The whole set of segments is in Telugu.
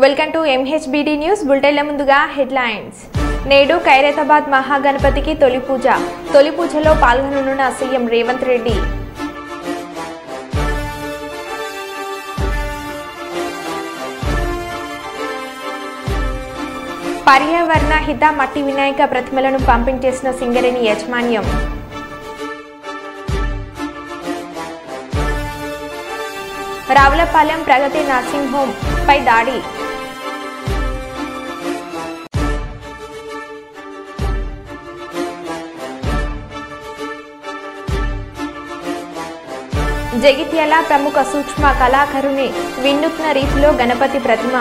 వెల్కమ్ టు MHBD న్యూస్ బులెటిన్ల ముందుగా హెడ్లైన్స్. నేడు ఖైరతాబాద్ మహాగణపతికి తొలి పూజ. తొలి పూజలో పాల్గొననున్న సీఎం రేవంత్ రెడ్డి. పర్యావరణ హిత మట్టి వినాయక ప్రతిమలను పంపిణీ చేసిన సింగరేణి యాజమాన్యం. రావులపాలెం ప్రగతి నర్సింగ్ హోమ్ పై దాడి. జగిత్యాల ప్రముఖ సూక్ష్మ కళాకారుని వినూత్న రీతిలో గణపతి ప్రతిమ.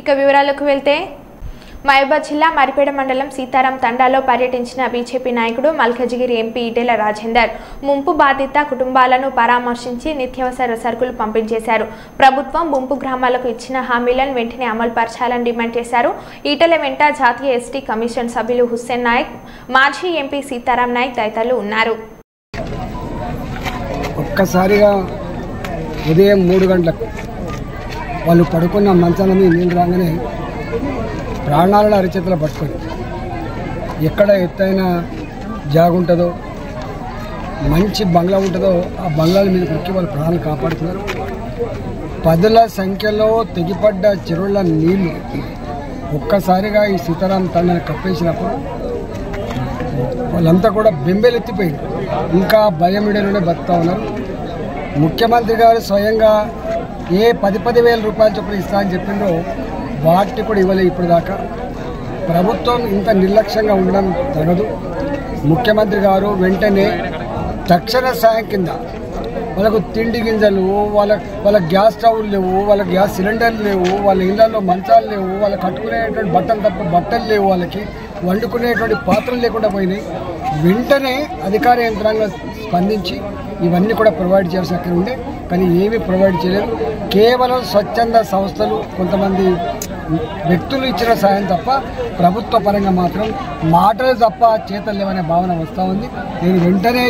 ఇక వివరాలకు వెళ్తే మహబూబాబాద్ జిల్లా మరిపేడ మండలం సీతారాం తండాలో పర్యటించిన బీజేపీ నాయకుడు మల్కజిగిరి ఎంపీ ఈటెల రాజేందర్ ముంపు బాధిత కుటుంబాలను పరామర్శించి నిత్యావసర సరుకులు పంపిణీ చేశారు. ప్రభుత్వం ముంపు గ్రామాలకు ఇచ్చిన హామీలను వెంటనే అమలు పరచాలని డిమాండ్ చేశారు. ఈటెల వెంట జాతీయ ఎస్టీ కమిషన్ సభ్యులు హుస్సేన్ నాయక్, మాజీ ఎంపీ సీతారాం నాయక్ తదితరులు ఉన్నారు. ఒక్కసారిగా ఉదయం 3 గంటలకు వాళ్ళు పడుకున్న మంచాల మీద నీళ్ళు రాగానే ప్రాణాలను అరిచేతులు పట్టుకొని ఎక్కడ ఎత్తైన జాగుంటుందో మంచి బంగ్లా ఉంటుందో ఆ బంగ్లాల మీద ఎక్కి వాళ్ళ ప్రాణాలు కాపాడుతున్నారు. 10ల సంఖ్యలో తెగిపడ్డ చెరువుల నీళ్లు ఒక్కసారిగా ఈ సీతారాం తండాన్ని కప్పేసినప్పుడు వాళ్ళంతా కూడా బెంబేలెత్తిపోయింది. ఇంకా భయమిడలోనే బతుకుతా ఉన్నారు. ముఖ్యమంత్రి గారు స్వయంగా ఏ 10,000 రూపాయల చొప్పున ఇస్తా అని చెప్పిండ్రో వాటిని కూడా ఇవ్వలేదు. ఇప్పుడు దాకా ప్రభుత్వం ఇంత నిర్లక్ష్యంగా ఉండడం తగదు. ముఖ్యమంత్రి గారు వెంటనే తక్షణ సాయం కింద వాళ్ళకు తిండి గింజలు, వాళ్ళ గ్యాస్ స్టవ్లు లేవు, వాళ్ళ గ్యాస్ సిలిండర్లు లేవు, వాళ్ళ ఇళ్లలో మంచాలు లేవు, వాళ్ళు కట్టుకునేటువంటి బట్టలు తప్ప బట్టలు లేవు, వాళ్ళకి వండుకునేటువంటి పాత్రలు లేకుండా పోయినాయి. వెంటనే అధికార యంత్రాంగం స్పందించి ఇవన్నీ కూడా ప్రొవైడ్ చేయాల్సి అక్కడ ఉండే, కానీ ఏమీ ప్రొవైడ్ చేయలేదు. కేవలం స్వచ్ఛంద సంస్థలు కొంతమంది వ్యక్తులు ఇచ్చిన సాయం తప్ప ప్రభుత్వ పరంగా మాత్రం మాటలు తప్ప చేతలు లేవనే భావన వస్తూ ఉంది. నేను వెంటనే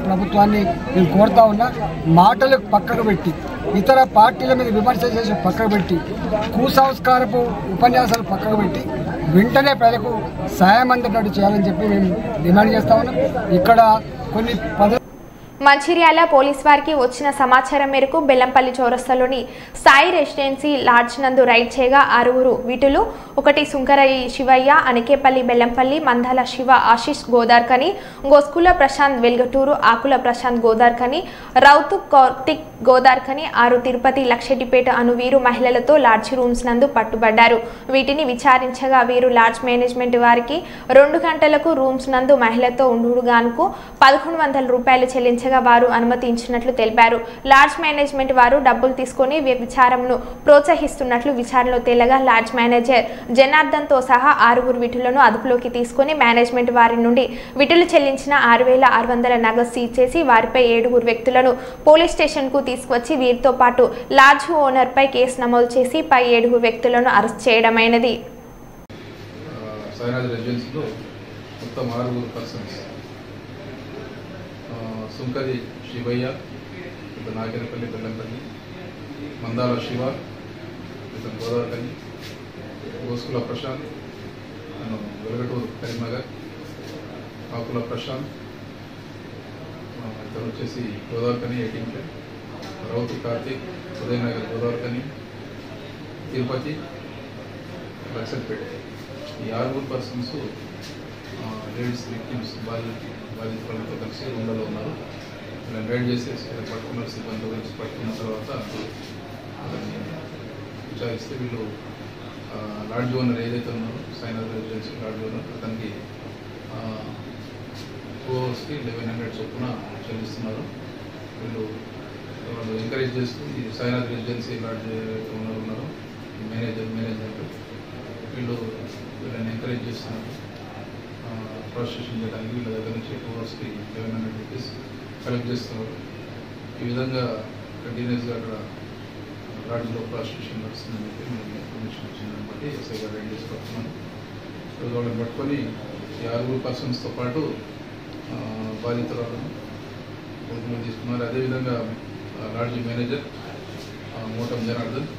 ప్రభుత్వాన్ని నేను కోరుతా ఉన్నా, మాటలు పక్కకు పెట్టి ఇతర పార్టీల మీద విమర్శ చేసి పక్కకు పెట్టి కుసంస్కారపు ఉపన్యాసాలు పక్కకు పెట్టి వెంటనే ప్రజలకు సాయం అందేటట్టు చేయాలని చెప్పి మేము డిమాండ్ చేస్తా ఉన్నాం. ఇక్కడ కొన్ని మంచిర్యాల పోలీస్ వారికి వచ్చిన సమాచారం మేరకు బెల్లంపల్లి చౌరస్తాలోని సాయి రెసిడెన్సీ లాడ్జ్ నందు రైడ్ చేయగా 6 వీటిలో 1 సుంకరయ్య శివయ్య, అనకేపల్లి బెల్లంపల్లి, మందాల శివ, ఆశీష్ గోదార్కని, గోస్కుల ప్రశాంత్ వెల్గటూరు, ఆకుల ప్రశాంత్ గోదార్కని, రౌతు కార్తిక్ గోదార్కని, 6 తిరుపతి లక్షెట్టిపేట అను వీరు మహిళలతో లాడ్జ్ రూమ్స్ నందు పట్టుబడ్డారు. వీటిని విచారించగా వీరు లాడ్జ్ మేనేజ్మెంట్ వారికి 2 గంటలకు రూమ్స్ నందు మహిళతో ఉండుగానుకు 1,100 రూపాయలు చెల్లించ వారు అనుమతించినట్లు తెలిపారు. లాడ్జ్ మేనేజ్మెంట్ వారు డబ్బులు తీసుకుని విచారణను ప్రోత్సహిస్తున్నట్లు విచారణలో తేలగా లాడ్జ్ మేనేజర్ జనార్దన్ తో సహా 6 విటులను అదుపులోకి తీసుకుని మేనేజ్మెంట్ వారి నుండి విటులు చెల్లించిన 6,600 నగదు సీజ్ చేసి వారిపై 7 వ్యక్తులను పోలీస్ స్టేషన్ కు తీసుకువచ్చి వీరితో పాటు లాడ్జ్ ఓనర్ పై కేసు నమోదు చేసి పై 7 వ్యక్తులను అరెస్ట్ చేయడమైనది. సుంకరి శివయ్య, నాగేపల్లి బెల్లంపల్లి, మందాల శివ, గోదావరికని, గోస్కుల ప్రశాంత్, వెలగటూరు కరీంనగర్, ఆకుల ప్రశాంత్, ఇతను వచ్చేసి గోదావరికని 18, రౌతు కార్తిక్, ఉదయనగర్ గోదావరికని, తిరుపతి లక్షపేట. ఈ 6 పర్సన్స్ లేడీస్ విక్టిమ్స్ బాధితులతో కలిసి రూమ్లలో ఉన్నారు. ఇలా గైడ్ చేసేసి పట్టుకున్నారు. సిబ్బంది గురించి పట్టుకున్న తర్వాత అతన్ని విచారిస్తే వీళ్ళు లాడ్జ్ ఓనర్ ఏదైతే ఉన్నారో సైనర్ రెసిడెన్సీ లాడ్జ్ ఓనర్ అతనికి 2 అవర్స్కి 1,100 చొప్పున చెల్లిస్తున్నారు. వాళ్ళు ఎంకరేజ్ చేస్తూ ఈ సైనర్ రెసిడెన్సీ లాడ్జ్ ఓనర్ ఉన్నారు, మేనేజ్మెంట్ వీళ్ళని ఎంకరేజ్ చేస్తున్నారు. ప్రాస్టిట్యూషన్ చేయడానికి వీళ్ళ దగ్గర నుంచి 2 అవర్స్కి 1,100 రూపీస్ కలెక్ట్ చేస్తున్నారు. ఈ విధంగా కంటిన్యూస్గా అక్కడ లాడ్జ్లో ప్రాస్టిట్యూషన్ నడుస్తుందని చెప్పి మేము ఇన్ఫర్మేషన్ వచ్చిందని బట్టి ఎస్ఐ గారు రైడ్ చేసి పడుతున్నాను. వాళ్ళని పట్టుకొని ఈ 6 పర్సన్స్తో పాటు బాధితురాలను అదుపులోకి తీసుకున్నారు. అదేవిధంగా లాడ్జీ మేనేజర్ మోటం జనార్దన్,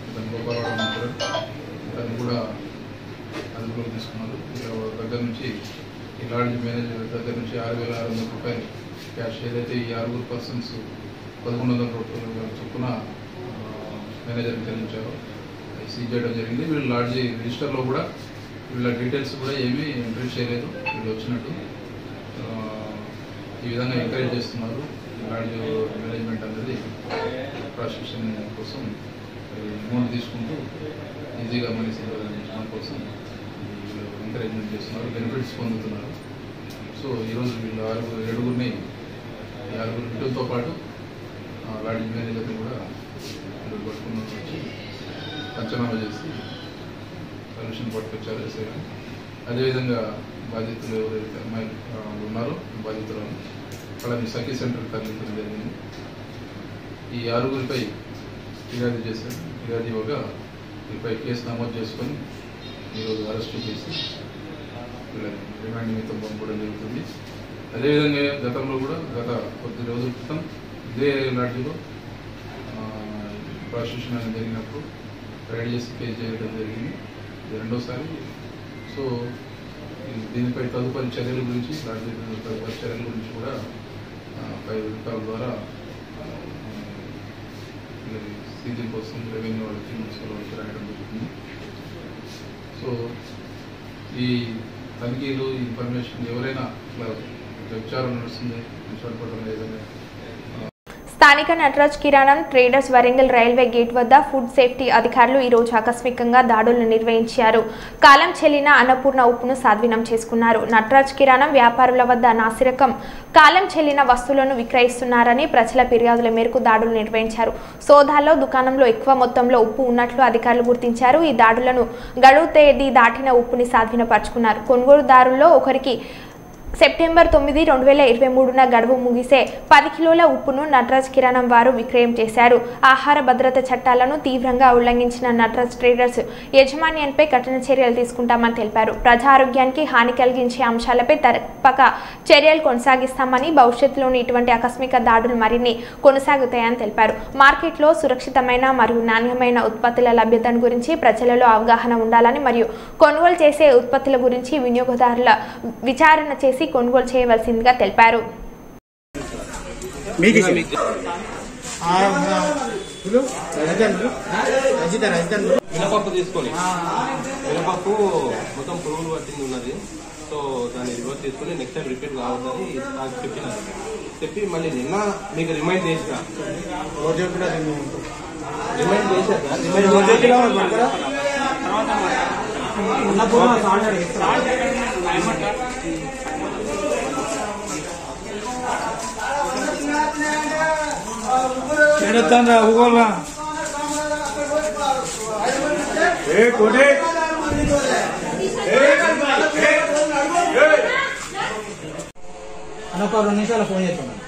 ఇతను గోపాలవాడ మంత్రులు, ఇతను కూడా అదుపులోకి తీసుకున్నారు. దగ్గర నుంచి ఈ లాడ్జీ మేనేజర్ దగ్గర నుంచి 6,600 రూపాయలు క్యాష్, ఏదైతే ఈ 6 పర్సన్స్ 1,100 రూపాయలు చొప్పున మేనేజర్కి చెల్లించారో సీజ్ చేయడం జరిగింది. వీళ్ళు లాడ్జీ రిజిస్టర్లో కూడా వీళ్ళ డీటెయిల్స్ కూడా ఏమీ ఎంట్రీ చేయలేదు. వీళ్ళు వచ్చినట్టు ఈ విధంగా ఎంకరేజ్ చేస్తున్నారు. లాడ్జీ మేనేజ్మెంట్ అనేది ప్రాసిక్యూషన్ కోసం అమౌంట్ తీసుకుంటూ ఈజీగా మనీ సంపాదించడం కోసం ఎంకరేజ్మెంట్ చేస్తున్నారు, బెనిఫిట్స్ పొందుతున్నారు. సో ఈరోజు వీళ్ళు 7గురిని, ఈ 6 వీటితో పాటు లాడ్జీ మేనేజర్ని కూడా వీళ్ళు పట్టుకున్న వచ్చి పంచనామా చేసి సొల్యూషన్ పట్టుకొచ్చారు ఎస్ఐ. అదేవిధంగా బాధితులు ఎవరైతే అమ్మాయిలు ఉన్నారో బాధితులను వాళ్ళని సఖీ సెంటర్కి తరలించడం జరిగింది. ఈ 6గురిపై ఫిర్యాదు చేశారు. ఫిర్యాదు ఇవ్వగా వీరిపై కేసు నమోదు చేసుకొని ఈరోజు అరెస్టు చేసి వీళ్ళని రిమాండ్ నిమిత్తం పంపడం జరుగుతుంది. అదేవిధంగా గతంలో కూడా గత కొద్ది రోజుల క్రితం ఇదే లాడ్జీలో ప్రాసిక్యూషన్ అనేది జరిగినప్పుడు రైడ్ చేసి కేసు చేయడం జరిగింది. ఇది రెండోసారి. సో దీనిపై తదుపరి చర్యల గురించి, లాడ్జీ తదుపరి చర్యల గురించి కూడా పై అధికారుల ద్వారా సీజింగ్ కోసం రెవెన్యూ వాళ్ళకి, మున్సిపల్ వాళ్ళకి రాయడం జరుగుతుంది. సో ఈ తనిఖీలు, ఇన్ఫర్మేషన్ ఎవరైనా ఇట్లా విచారం నడుస్తుంది విశాఖపట్నం ఏదైనా స్థానిక నటరాజ్ కిరాణం ట్రేడర్స్ వరంగల్ రైల్వే గేట్ వద్ద ఫుడ్ సేఫ్టీ అధికారులు ఈ రోజు ఆకస్మికంగా దాడులు నిర్వహించారు. కాలం చెల్లిన అన్నపూర్ణ ఉప్పును స్వాధీనం చేసుకున్నారు. నటరాజ్ కిరాణం వ్యాపారుల వద్ద నాసిరకం కాలం చెల్లిన వస్తువులను విక్రయిస్తున్నారని ప్రజల ఫిర్యాదుల మేరకు దాడులు నిర్వహించారు. సోదాల్లో దుకాణంలో ఎక్కువ మొత్తంలో ఉప్పు ఉన్నట్లు అధికారులు గుర్తించారు. ఈ దాడులను గడువు తేదీ దాటిన ఉప్పుని స్వాధీనపరుచుకున్నారు. కొనుగోలుదారుల్లో ఒకరికి సెప్టెంబర్ 9, 2023న గడువు ముగిసే 10 కిలోల ఉప్పును నటరాజ్ కిరాణం వారు విక్రయం చేశారు. ఆహార భద్రత చట్టాలను తీవ్రంగా ఉల్లంఘించిన నటరాజ్ ట్రేడర్స్ యజమాన్యంపై కఠిన చర్యలు తీసుకుంటామని తెలిపారు. ప్రజా ఆరోగ్యానికి హాని కలిగించే అంశాలపై తప్పక చర్యలు కొనసాగిస్తామని, భవిష్యత్తులోని ఇటువంటి ఆకస్మిక దాడులు మరిన్ని కొనసాగుతాయని తెలిపారు. మార్కెట్లో సురక్షితమైన మరియు నాణ్యమైన ఉత్పత్తుల లభ్యతను గురించి ప్రజలలో అవగాహన ఉండాలని మరియు కొనుగోలు చేసే ఉత్పత్తుల గురించి వినియోగదారుల విచారణ చేసి కొనుగోలు చేయవలసిందిగా తెలిపారు. మినపప్పు తీసుకొని, మినపప్పు మొత్తం పురుగులు పట్టింది ఉన్నది. సో దాన్ని రివర్స్ చేసుకుని నెక్స్ట్ టైం రిపీట్ కావద్దని చెప్పినారు. చెప్పి మళ్ళీ నిన్న మీకు రిమైండ్ చేసిన ఒక 2 నిమిషాలు ఫోన్ చేస్తున్నాను.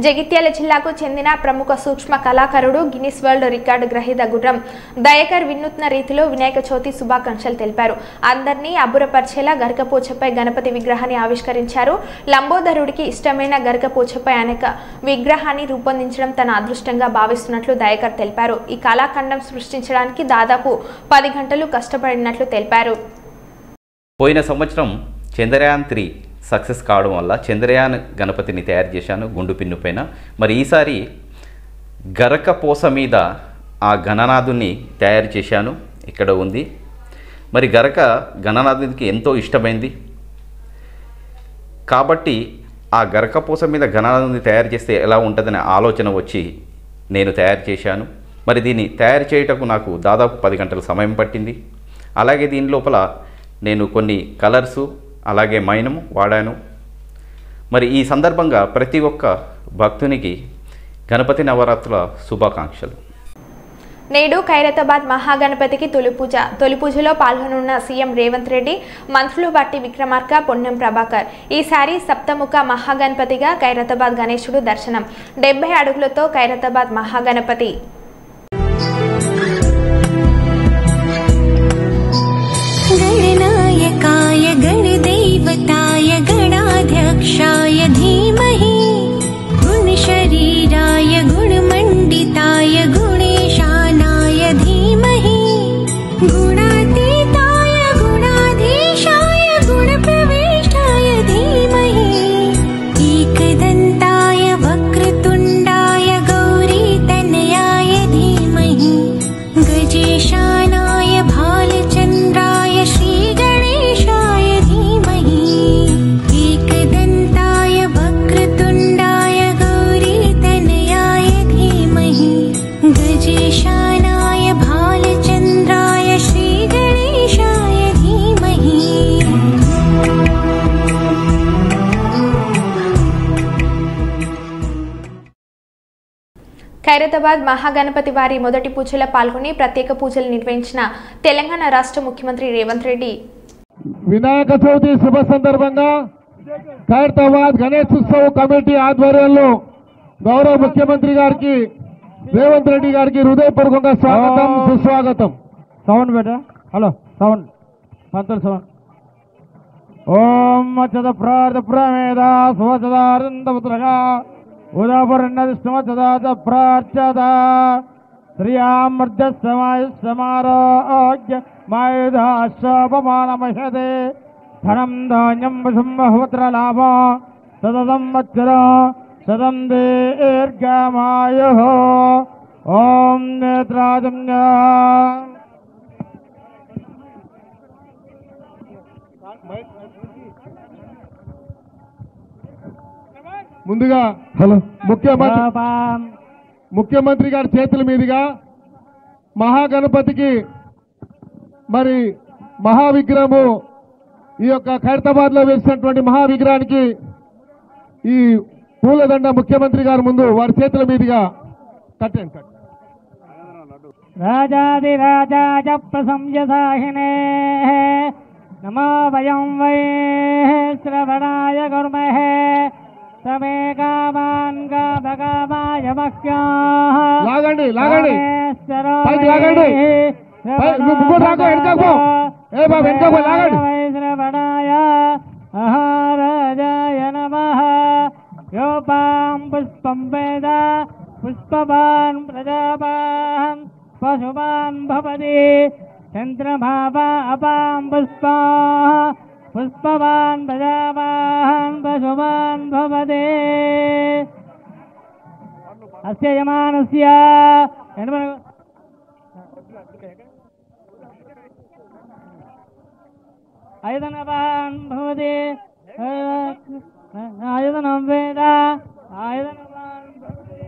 జగిత్యాల జిల్లాకు చెందిన ప్రముఖ సూక్ష్మ కళాకారుడు, గిన్నిస్ వరల్డ్ రికార్డు గ్రహీత గుర్రం దయాకర్ వినూత్న రీతిలో వినాయక చవితి శుభాకాంక్షలు తెలిపారు. అందరినీ అబ్బురపరిచేలా గరకపోచపై గణపతి విగ్రహాన్ని ఆవిష్కరించారు. లంబోదరుడికి ఇష్టమైన గరకపోచపై అనేక విగ్రహాన్ని రూపొందించడం తన అదృష్టంగా భావిస్తున్నట్లు దయాకర్ తెలిపారు. ఈ కళాఖండం సృష్టించడానికి దాదాపు 10 గంటలు కష్టపడినట్లు తెలిపారు. పోయిన సంవత్సరం చంద్రయాన్ 3 సక్సెస్ కావడం వల్ల చంద్రయాన్ గణపతిని తయారు చేశాను గుండు పిన్ను పైన. మరి ఈసారి గరక పూస మీద ఆ గణనాథుని తయారు చేశాను, ఇక్కడ ఉంది. మరి గరక గణనాథునికి ఎంతో ఇష్టమైంది కాబట్టి ఆ గరక పూస మీద గణనాథుని తయారు చేస్తే ఎలా ఉంటుందనే ఆలోచన వచ్చి నేను తయారు చేశాను. మరి దీన్ని తయారు చేయటకు నాకు దాదాపు 10 గంటల సమయం పట్టింది. అలాగే దీని లోపల నేను కొన్ని కలర్సు అలాగే మైనము వాడాను. మరి ఈ సందర్భంగా ప్రతి ఒక్క భక్తునికి గణపతి నవరాత్రుల శుభాకాంక్షలు. నేడు ఖైరతాబాద్ మహాగణపతికి తొలి పూజలో పాల్గొనున్న సీఎం రేవంత్ రెడ్డి, మంత్రులు బట్టి విక్రమార్క, పొన్నం ప్రభాకర్. ఈసారి సప్తముఖ మహాగణపతిగా ఖైరతాబాద్ గణేశుడు దర్శనం. 70 అడుగులతో ఖైరతాబాద్ మహాగణపతి ఖైరతాబాద్ మహాగణపతి వారి మొదటి పూజలో పాల్గొని ప్రత్యేక పూజలు నిర్వహించిన తెలంగాణ రాష్ట్ర ముఖ్యమంత్రి రేవంత్ రెడ్డి వినాయక చవితి శుభ సందర్భంగా ఖైరతాబాద్ గణేష్ ఉత్సవ కమిటీ ఆధ్వర్యంలో గౌరవ ముఖ్యమంత్రి గారికి రేవంత్ రెడ్డి గారికి హృదయపూర్వకంగా స్వాగతం సుస్వాగతం. సౌండ్ బేటా, హలో సౌండ్ పంతులు సౌండ్. ఓం మచ్చద ప్రార్థ ప్రమేద సువచదారందపుత్రగా ఉదాపరణదిష్టమచదాచ ప్రార్చద శ్రీయామర్జస్సమాయుష్సమారోగ్య మాయుధాశ్వపమానమహదే ధనం ధాన్యం వసుంబహుత్రలాభ సతతం వత్సర సతం దీర్ఘమాయుః. ఓం నేత్రాజన్య ముందుగా హలో ముఖ్యమంత్రి గారి చేతుల మీదుగా మహాగణపతికి మరి మహావిగ్రహము ఈ యొక్క ఖైరతాబాద్ లో వేసినటువంటి మహావిగ్రహానికి ఈ పూలదండ ముఖ్యమంత్రి గారి ముందు వారి చేతుల మీదుగా కట్టండి. రాజాదిరాజాయ ప్రశంససాహినే నమో వయం వై శ్రవణాయ కుర్మహే సమే కామాన్ కామకామాయ మహ్యాః. లాగండి లాగండి పైకి లాగండి. శ్రవణాయ మహారాజాయ నమః. యోపాం పుష్పం వేద పుష్పవాన్ ప్రజావాన్ పశువాన్ భవతి చంద్రమావా అపాం పుష్పా పుష్పవాన్ ప్రజావాన్ పశువాన్ భవతి. అస్య యమానస్య ఆయుధనవాన్ భవతి ఆయుధనం వేద ఆయుధనవాన్ భవతి.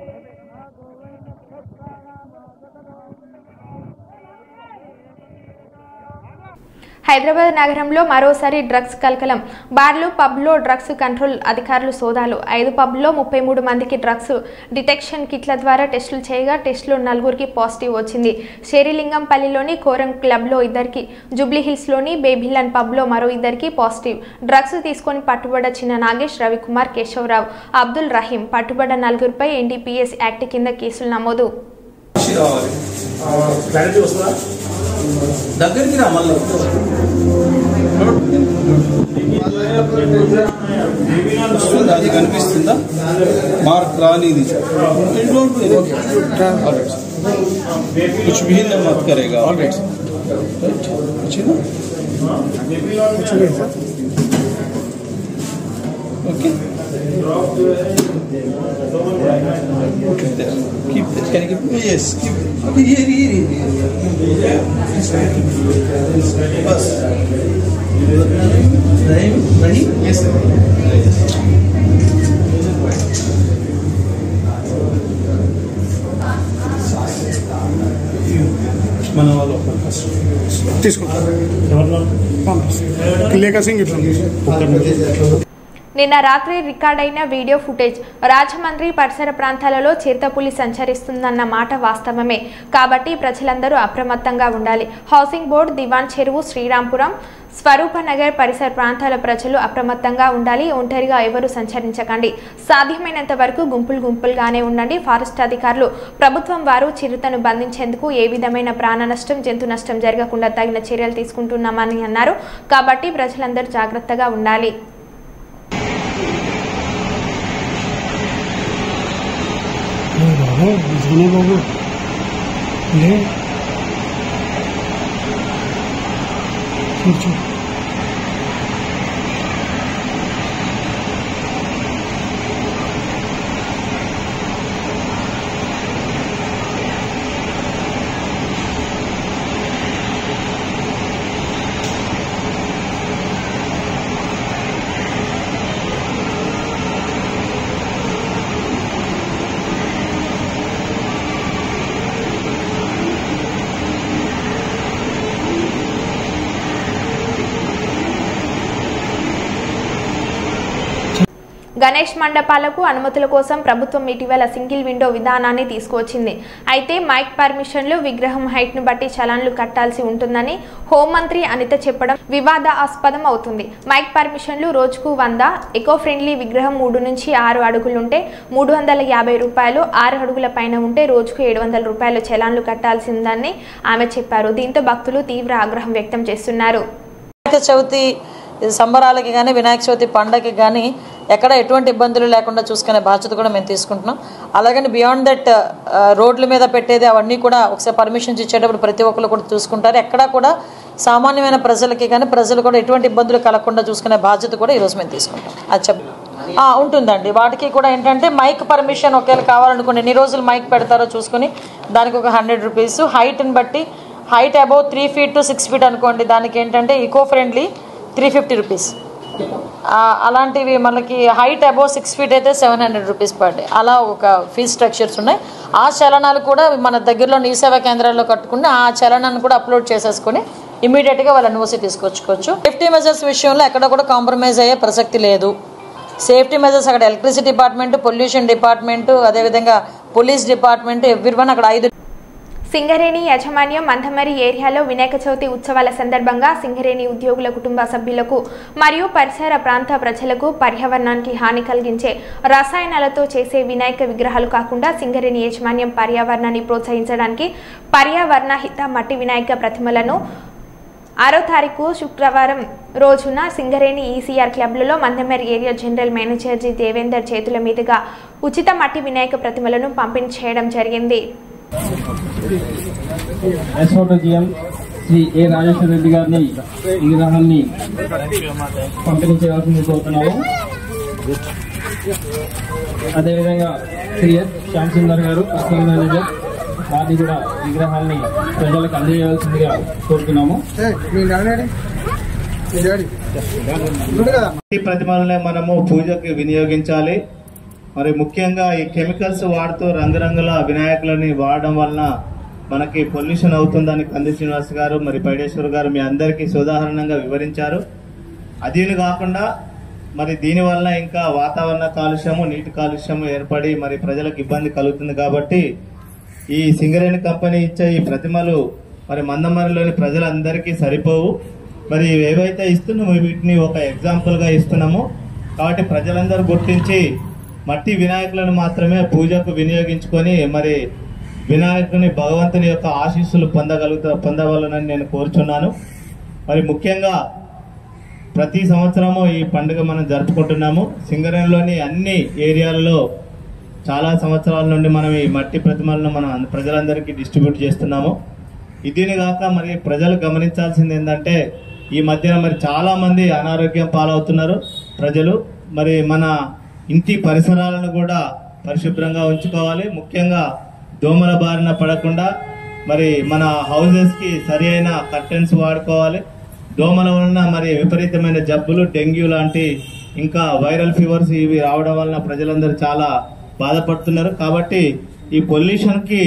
హైదరాబాద్ నగరంలో మరోసారి డ్రగ్స్ కలకలం. బార్లు పబ్లో డ్రగ్స్ కంట్రోల్ అధికారులు సోదాలు. 5 పబ్లో 33 మందికి డ్రగ్స్ డిటెక్షన్ కిట్ల ద్వారా టెస్టులు చేయగా టెస్టులో 4గురికి పాజిటివ్ వచ్చింది. శేరిలింగంపల్లిలోని కోరం క్లబ్లో 2కి, జూబ్లీహిల్స్లోని బేబిల్లన్ పబ్లో మరో 2కి పాజిటివ్. డ్రగ్స్ తీసుకొని పట్టుబడ్డ చిన్న నాగేష్, రవికుమార్, కేశవరావు, అబ్దుల్ రహీం పట్టుబడ్డ 4గురిపై ఎన్డీపీఎస్ యాక్ట్ కింద కేసులు నమోదు. దగ్గరికి రా మళ్ళీ అది కనిపిస్తుందా మార్క్ రానిది कुछ भी न मत करेगा alright okay keep this can you keep yes keep here bas ready yes sir మన వాళ్ళు తీసుకుంటారు లేక సింగ్ నిన్న రాత్రి రికార్డైన వీడియో ఫుటేజ్. రాజమండ్రి పరిసర ప్రాంతాలలో చిరుతపులి సంచరిస్తుందన్న మాట వాస్తవమే. కాబట్టి ప్రజలందరూ అప్రమత్తంగా ఉండాలి. హౌసింగ్ బోర్డు, దివాన్ చెరువు, శ్రీరాంపురం, స్వరూపనగర్ పరిసర ప్రాంతాల ప్రజలు అప్రమత్తంగా ఉండాలి. ఒంటరిగా ఎవరూ సంచరించకండి. సాధ్యమైనంత వరకు గుంపులుగానే ఉండండి. ఫారెస్ట్ అధికారులు, ప్రభుత్వం వారు చిరుతను బంధించేందుకు ఏ విధమైన ప్రాణ నష్టం, జంతు నష్టం జరగకుండా తగిన చర్యలు తీసుకుంటున్నామని అన్నారు. కాబట్టి ప్రజలందరూ జాగ్రత్తగా ఉండాలి. బాబు గణేష్ మండపాలకు అనుమతుల కోసం ప్రభుత్వం ఇటీవల సింగిల్ విండో విధానాన్ని తీసుకువచ్చింది. అయితే మైక్ పర్మిషన్లు విగ్రహం హైట్ను బట్టి చలాన్లు కట్టాల్సి ఉంటుందని హోంమంత్రి అనిత చెప్పడం వివాదాస్పదం అవుతుంది. మైక్ పర్మిషన్లు రోజుకు 100, ఎకో ఫ్రెండ్లీ విగ్రహం 3 నుంచి 6 అడుగులుంటే 350 రూపాయలు, 6 అడుగుల పైన ఉంటే రోజుకు 700 రూపాయల చలాన్లు కట్టాల్సిందని ఆమె చెప్పారు. దీంతో భక్తులు తీవ్ర ఆగ్రహం వ్యక్తం చేస్తున్నారు. వినాయక చవితి సంబరాలకి కానీ వినాయక చవితి పండగకి కానీ ఎక్కడ ఎటువంటి ఇబ్బందులు లేకుండా చూసుకునే బాధ్యత కూడా మేము తీసుకుంటున్నాం. అలాగని బియాండ్ దట్ రోడ్ల మీద పెట్టేది అవన్నీ కూడా ఒకసారి పర్మిషన్స్ ఇచ్చేటప్పుడు ప్రతి ఒక్కరు కూడా చూసుకుంటారు. ఎక్కడా కూడా సామాన్యమైన ప్రజలకి కానీ ప్రజలు కూడా ఎటువంటి ఇబ్బందులు కలగకుండా చూసుకునే బాధ్యత కూడా ఈరోజు మేము తీసుకుంటాం. అది ఉంటుందండి. వాటికి కూడా ఏంటంటే మైక్ పర్మిషన్ ఒకవేళ కావాలనుకోండి ఎన్ని రోజులు మైక్ పెడతారో చూసుకుని దానికి ఒక 100 రూపీస్, హైట్ని బట్టి height above 3 feet to 6 feet అనుకోండి దానికి ఏంటంటే ఈకో ఫ్రెండ్లీ 350 రూపీస్. అలాంటివి మనకి హైట్ అబౌవ్ 6 feet అయితే 700 రూపీస్ పర్ డే. అలా ఒక ఫీజ్ స్ట్రక్చర్స్ ఉన్నాయి. ఆ చలనాలు కూడా మన దగ్గరలో ఈ సేవా కేంద్రాల్లో కట్టుకుని ఆ చలనాన్ని కూడా అప్లోడ్ చేసేసుకొని ఇమీడియట్గా వాళ్ళ ఎన్ఓసీ తీసుకొచ్చుకోవచ్చు. సేఫ్టీ మెజర్స్ విషయంలో ఎక్కడ కూడా కాంప్రమైజ్ అయ్యే ప్రసక్తి లేదు. సేఫ్టీ మెజర్స్ అక్కడ ఎలక్ట్రిసిటీ డిపార్ట్మెంట్, పొల్యూషన్ డిపార్ట్మెంట్, అదేవిధంగా పోలీస్ డిపార్ట్మెంట్ ఎవ్రీవన్ అక్కడ 5. సింగరేణి యాజమాన్యం మంథమరి ఏరియాలో వినాయక చవితి ఉత్సవాల సందర్భంగా సింగరేణి ఉద్యోగుల కుటుంబ సభ్యులకు మరియు పరిసర ప్రాంత ప్రజలకు పర్యావరణానికి హాని కలిగించే రసాయనాలతో చేసే వినాయక విగ్రహాలు కాకుండా సింగరేణి యాజమాన్యం పర్యావరణాన్ని ప్రోత్సహించడానికి పర్యావరణ హిత మట్టి వినాయక ప్రతిమలను 6వ తారీఖు శుక్రవారం రోజున సింగరేణి ఈసీఆర్ క్లబ్లలో Mandamarri area general manager G Devender చేతుల మీదుగా ఉచిత మట్టి వినాయక ప్రతిమలను పంపిణీ చేయడం జరిగింది. ఎస్ఓటీజీఎం శ్రీ ఏ రాజేశ్వర రెడ్డి గారిని విగ్రహాన్ని పంపిణీ చేయాల్సింది కోరుతున్నాము. అదేవిధంగా శ్రీ ఎస్ శ్యామ్ సుందర్ గారు కస్టమర్ మేనేజర్ వారిని కూడా విగ్రహాన్ని ప్రజలకు అందజేయాల్సిందిగా కోరుతున్నాము. ఈ ప్రతిమలనే మనము పూజకి వినియోగించాలి. మరి ముఖ్యంగా ఈ కెమికల్స్ వాడుతూ రంగురంగుల వినాయకులని వాడడం వలన మనకి పొల్యూషన్ అవుతుందని కంది శ్రీనివాస్ గారు మరి పైడేశ్వర్ గారు మీ అందరికీ ఉదాహరణంగా వివరించారు. అదీని కాకుండా మరి దీనివల్ల ఇంకా వాతావరణ కాలుష్యము, నీటి కాలుష్యము ఏర్పడి మరి ప్రజలకు ఇబ్బంది కలుగుతుంది. కాబట్టి ఈ సింగరేణి కంపెనీ ఇచ్చే ఈ ప్రతిమలు మరి మందమరిలోని ప్రజలందరికీ సరిపోవు. మరి ఏవైతే ఇస్తున్నామో వీటిని ఒక ఎగ్జాంపుల్గా ఇస్తున్నాము. కాబట్టి ప్రజలందరూ గుర్తించి మట్టి వినాయకులను మాత్రమే పూజకు వినియోగించుకొని మరి వినాయకుని భగవంతుని యొక్క ఆశీస్సులు పొందవలనని నేను కోరుచున్నాను. మరి ముఖ్యంగా ప్రతి సంవత్సరము ఈ పండుగ మనం జరుపుకుంటున్నాము. సింగరేణిలోని అన్ని ఏరియాలలో చాలా సంవత్సరాల నుండి మనం ఈ మట్టి ప్రతిమలను మనం ప్రజలందరికీ డిస్ట్రిబ్యూట్ చేస్తున్నాము. ఇదిని కాక మరి ప్రజలు గమనించాల్సింది ఏంటంటే ఈ మధ్యన మరి చాలా మంది అనారోగ్యం పాలవుతున్నారు ప్రజలు. మరి మన ఇంటి పరిసరాలను కూడా పరిశుభ్రంగా ఉంచుకోవాలి. ముఖ్యంగా దోమల బారిన పడకుండా మరి మన హౌజెస్ కి సరి అయిన కర్టెన్స్ వాడుకోవాలి. దోమల వలన మరి విపరీతమైన జబ్బులు, డెంగ్యూ లాంటి ఇంకా వైరల్ ఫీవర్స్ ఇవి రావడం వలన ప్రజలందరూ చాలా బాధపడుతున్నారు. కాబట్టి ఈ పొల్యూషన్ కి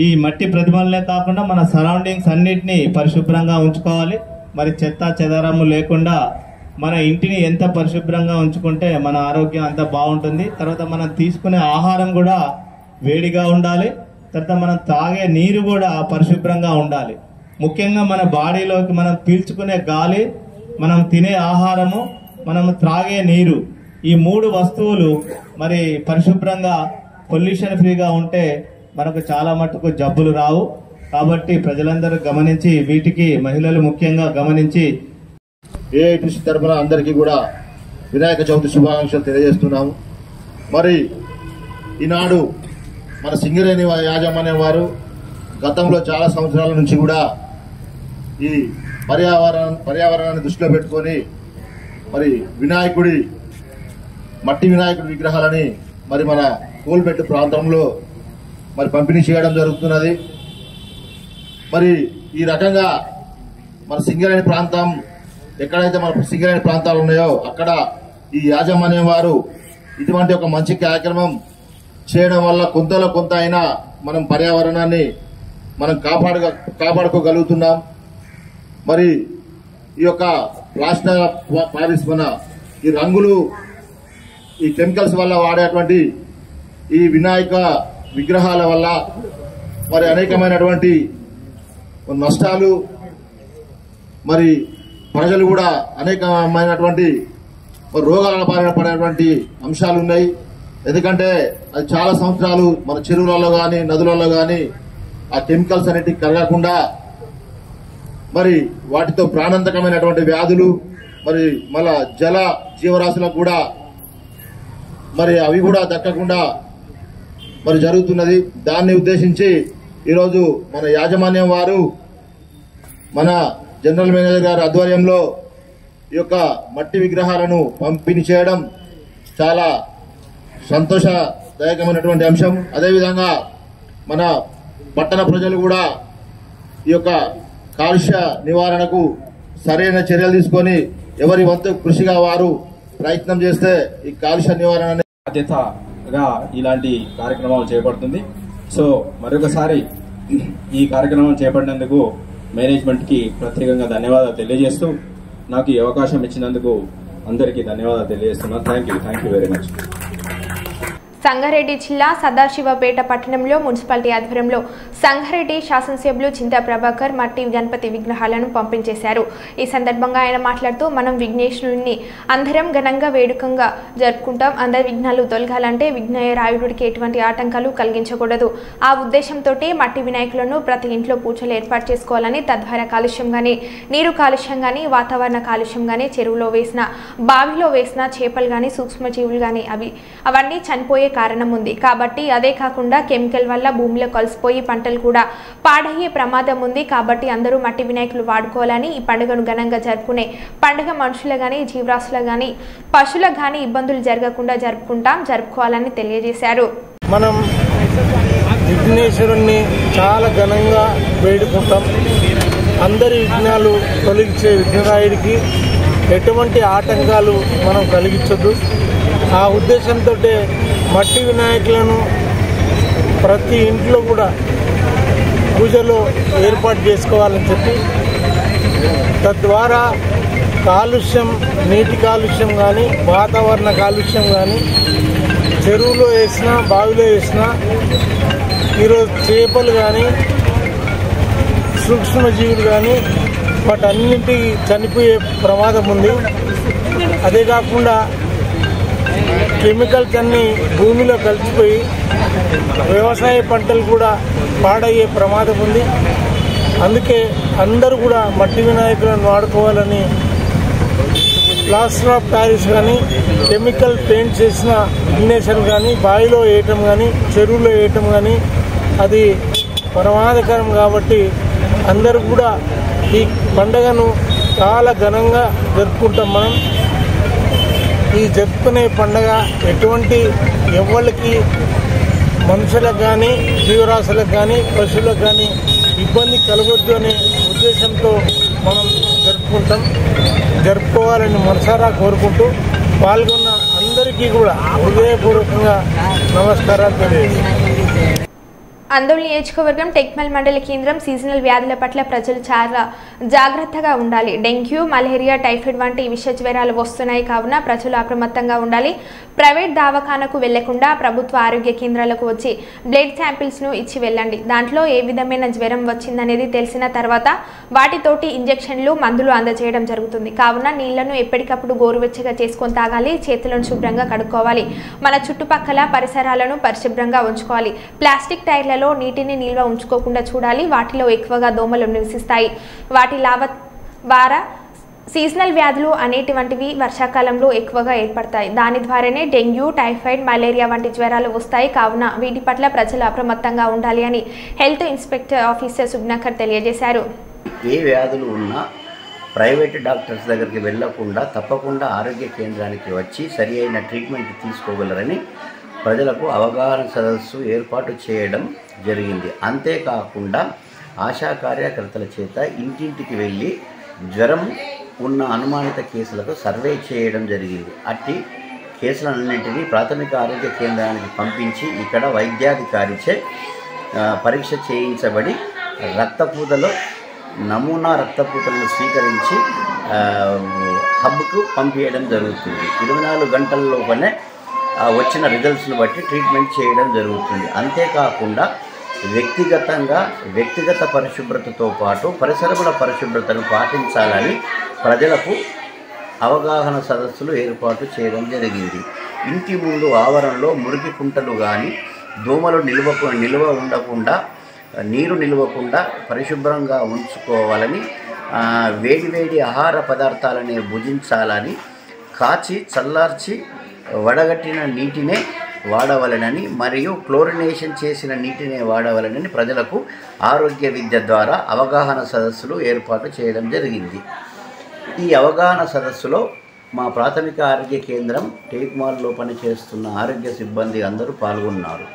ఈ మట్టి ప్రతిమలనే కాకుండా మన సరౌండింగ్స్ అన్నిటినీ పరిశుభ్రంగా ఉంచుకోవాలి. మరి చెత్త చెదారము లేకుండా మన ఇంటిని ఎంత పరిశుభ్రంగా ఉంచుకుంటే మన ఆరోగ్యం అంత బాగుంటుంది. తర్వాత మనం తీసుకునే ఆహారం కూడా వేడిగా ఉండాలి. తర్వాత మనం తాగే నీరు కూడా పరిశుభ్రంగా ఉండాలి. ముఖ్యంగా మన బాడీలోకి మనం పీల్చుకునే గాలి, మనం తినే ఆహారము, మనం త్రాగే నీరు, ఈ 3 వస్తువులు మరి పరిశుభ్రంగా పొల్యూషన్ ఫ్రీగా ఉంటే మనకు చాలా మటుకు జబ్బులు రావు. కాబట్టి ప్రజలందరూ గమనించి వీటికి మహిళలు ముఖ్యంగా గమనించి ఏఐటీసీ తరఫున అందరికీ కూడా వినాయక చవితి శుభాకాంక్షలు తెలియజేస్తున్నాము. మరి ఈనాడు మన సింగరేణి యాజమాన్యం వారు గతంలో చాలా సంవత్సరాల నుంచి కూడా ఈ పర్యావరణాన్ని దృష్టిలో పెట్టుకొని మరి మట్టి వినాయకుడి విగ్రహాలని మరి మన కోల్బెట్టు ప్రాంతంలో మరి పంపిణీ చేయడం జరుగుతున్నది. మరి ఈ రకంగా మన సింగరేణి ప్రాంతం ఎక్కడైతే మన సింగరేణి ప్రాంతాలు ఉన్నాయో అక్కడ ఈ యాజమాన్యం వారు ఇటువంటి ఒక మంచి కార్యక్రమం చేయడం వల్ల కొంతలో కొంత అయినా మనం పర్యావరణాన్ని మనం కాపాడుకోగలుగుతున్నాం. మరి ఈ యొక్క ప్లాస్టర్ పారిస్ మన ఈ రంగులు ఈ కెమికల్స్ వల్ల వాడేటువంటి ఈ వినాయక విగ్రహాల వల్ల మరి అనేకమైనటువంటి నష్టాలు, మరి ప్రజలు కూడా అనేకమైనటువంటి రోగాల బారిన పడేటువంటి అంశాలు ఉన్నాయి. ఎందుకంటే అది చాలా సంవత్సరాలు మన చెరువులలో కానీ నదులలో కానీ ఆ కెమికల్స్ అనేటివి కరగకుండా మరి వాటితో ప్రాణాంతకమైనటువంటి వ్యాధులు, మరి మళ్ళా జల జీవరాశులకు కూడా మరి అవి కూడా దక్కకుండా మరి జరుగుతున్నది. దాన్ని ఉద్దేశించి ఈరోజు మన యాజమాన్యం వారు మన జనరల్ మేనేజర్ గారి ఆధ్వర్యంలో ఈ యొక్క మట్టి విగ్రహాలను పంపిణీ చేయడం చాలా సంతోషదాయకమైనటువంటి అంశం. అదేవిధంగా మన పట్టణ ప్రజలు కూడా ఈ యొక్క కాలుష్య నివారణకు సరైన చర్యలు తీసుకొని ఎవరి వంతు కృషిగా వారు ప్రయత్నం చేస్తే ఈ కాలుష్య నివారణ బాధ్యతగా ఇలాంటి కార్యక్రమాలు చేపడుతుంది. సో మరొకసారి ఈ కార్యక్రమం చేపట్టినందుకు మేనేజ్మెంట్ కి ప్రత్యేకంగా ధన్యవాదాలు తెలియజేస్తూ నాకు ఈ అవకాశం ఇచ్చినందుకు అందరికీ ధన్యవాదాలు తెలియజేస్తున్నాను. Thank you very much. Sangareddy జిల్లా సదాశివపేట పట్టణంలో మున్సిపాలిటీ ఆధ్వర్యంలో సంగారెడ్డి శాసనసభ్యులు చింతా ప్రభాకర్ మట్టి గణపతి విగ్రహాలను పంపించేశారు. ఈ సందర్భంగా ఆయన మాట్లాడుతూ మనం విఘ్నేశ్వరుని అందరం ఘనంగా వేడుకంగా జరుపుకుంటాం. అందరి విఘ్నాలు తొలగాలంటే విఘ్నరాయుడికి ఎటువంటి ఆటంకాలు కలిగించకూడదు. ఆ ఉద్దేశంతో మట్టి వినాయకులను ప్రతి ఇంట్లో పూజలు ఏర్పాటు చేసుకోవాలని, తద్వారా కాలుష్యం కానీ, నీరు కాలుష్యం కానీ, వాతావరణ కాలుష్యం కానీ, చెరువులో వేసిన, బావిలో వేసిన చేపలు కానీ, సూక్ష్మజీవులు కానీ అవన్నీ చనిపోయే కారణం ఉంది. కాబట్టి అదే కాకుండా కెమికల్ వల్ల భూమిలో కలిసిపోయి పంటలు కూడా పాడయ్యే ప్రమాదం ఉంది. కాబట్టి అందరూ మట్టి వినాయకులు వాడుకోవాలని, ఈ పండుగను ఘనంగా జరుపుకునే పండుగ మనుషులు కానీ, జీవరాశులకు కానీ, పశువులకు కానీ ఇబ్బందులు జరగకుండా జరుపుకోవాలని తెలియజేశారు. మనం విఘ్నేశ్వరుణ్ణి చాలా ఘనంగా వేడుకుంటాం. అందరి విఘ్నాలు తొలగించే విఘ్నరాయుడికి ఎటువంటి ఆటంకాలు మనం కలిగించొద్దు. ఆ ఉద్దేశంతో మట్టి వినాయకులను ప్రతి ఇంట్లో కూడా పూజలో ఏర్పాటు చేసుకోవాలని చెప్పి, తద్వారా కాలుష్యం, నీటి కాలుష్యం కానీ, వాతావరణ కాలుష్యం కానీ, చెరువులో వేసినా బావిలో వేసినా ఈరోజు చేపలు కానీ, సూక్ష్మజీవులు కానీ వాటన్నింటికి చనిపోయే ప్రమాదం ఉంది. అదే కాకుండా కెమికల్స్ అన్నీ భూమిలో కలిసిపోయి వ్యవసాయ పంటలు కూడా పాడయ్యే ప్రమాదం ఉంది. అందుకే అందరూ కూడా మట్టి వినాయకులను వాడుకోవాలని, ప్లాస్టర్ ఆఫ్ ప్యారిస్ కానీ, కెమికల్ పెయింట్ చేసిన విఘ్నేశ్వరు కానీ బావిలో వేయటం కానీ, చెరువులో వేయటం కానీ అది ప్రమాదకరం. కాబట్టి అందరూ కూడా ఈ పండుగను చాలా ఘనంగా జరుపుకుంటాం. మనం ఈ జరుపుకునే పండుగ ఎటువంటి ఎవరికి, మనుషులకు కానీ, జీవరాశులకు కానీ, పశువులకు కానీ ఇబ్బంది కలగొద్దు అనే ఉద్దేశంతో మనం జరుపుకోవాలని మనసారా కోరుకుంటూ పాల్గొన్న అందరికీ కూడా హృదయపూర్వకంగా నమస్కారాలు తెలియజేస్తున్నాను. అందోళన నియోజకవర్గం టెక్మల్ మండల కేంద్రం సీజనల్ వ్యాధుల పట్ల ప్రజలు చాలా జాగ్రత్తగా ఉండాలి. డెంగ్యూ, మలేరియా, టైఫాయిడ్ వంటి విష జ్వరాలు వస్తున్నాయి కావున ప్రజలు అప్రమత్తంగా ఉండాలి. ప్రైవేట్ దవాఖానకు వెళ్లకుండా ప్రభుత్వ ఆరోగ్య కేంద్రాలకు వచ్చి బ్లడ్ శాంపిల్స్ను ఇచ్చి వెళ్ళండి. దాంట్లో ఏ విధమైన జ్వరం వచ్చిందనేది తెలిసిన తర్వాత వాటితోటి ఇంజెక్షన్లు, మందులు అందజేయడం జరుగుతుంది. కావున నీళ్లను ఎప్పటికప్పుడు గోరువెచ్చగా చేసుకొని తాగాలి. చేతులను శుభ్రంగా కడుక్కోవాలి. మన చుట్టుపక్కల పరిసరాలను పరిశుభ్రంగా ఉంచుకోవాలి. ప్లాస్టిక్ టైర్లలో నీటిని నిల్వ ఉంచుకోకుండా చూడాలి. వాటిలో ఎక్కువగా దోమలు నివసిస్తాయి. వాటి ద్వారా సీజనల్ వ్యాధులు అనేటువంటివి వర్షాకాలంలో ఎక్కువగా ఏర్పడతాయి. దాని ద్వారానే డెంగ్యూ, టైఫాయిడ్, మలేరియా వంటి జ్వరాలు వస్తాయి. కావున వీటి పట్ల ప్రజలు అప్రమత్తంగా ఉండాలి అని హెల్త్ ఇన్స్పెక్టర్ ఆఫీసర్ సుబ్నకర్ తెలియజేశారు. ఏ వ్యాధులు ఉన్నా ప్రైవేట్ డాక్టర్స్ దగ్గరికి వెళ్లకుండా తప్పకుండా ఆరోగ్య కేంద్రానికి వచ్చి సరి అయిన ట్రీట్మెంట్ తీసుకోగలరని ప్రజలకు అవగాహన సదస్సు ఏర్పాటు చేయడం జరిగింది. అంతేకాకుండా ఆశా కార్యకర్తల చేత ఇంటింటికి వెళ్ళి జ్వరం ఉన్న అనుమానిత కేసులకు సర్వే చేయడం జరిగింది. అట్టి కేసులన్నింటినీ ప్రాథమిక ఆరోగ్య కేంద్రానికి పంపించి ఇక్కడ వైద్యాధికారిచే పరీక్ష చేయించబడి రక్తపూతలో నమూనా రక్తపూతలను స్వీకరించి హబ్కు పంపించడం జరుగుతుంది. 24 గంటల్లోపనే వచ్చిన రిజల్ట్స్ను బట్టి ట్రీట్మెంట్ చేయడం జరుగుతుంది. అంతేకాకుండా వ్యక్తిగత పరిశుభ్రతతో పాటు పరిసరముల పరిశుభ్రతను పాటించాలని ప్రజలకు అవగాహన సదస్సులు ఏర్పాటు చేయడం జరిగింది. ఇంటి ముందు ఆవరణలో మురికి కుంటలు కానీ దోమలు నిల్వ ఉండకుండా నీరు నిలవకుండా పరిశుభ్రంగా ఉంచుకోవాలని, వేడి ఆహార పదార్థాలనే భుజించాలని, కాచి చల్లార్చి వడగట్టిన నీటినే వాడవలనని మరియు క్లోరినేషన్ చేసిన నీటినే వాడవలనని ప్రజలకు ఆరోగ్య విద్య ద్వారా అవగాహన సదస్సులు ఏర్పాటు చేయడం జరిగింది. ఈ అవగాహన సదస్సులో మా ప్రాథమిక ఆరోగ్య కేంద్రం టేక్ మాల్లో పనిచేస్తున్న ఆరోగ్య సిబ్బంది అందరూ పాల్గొన్నారు.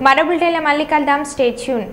మరో బులెటిన్లో మళ్ళీ కలుద్దాం. Stay tune.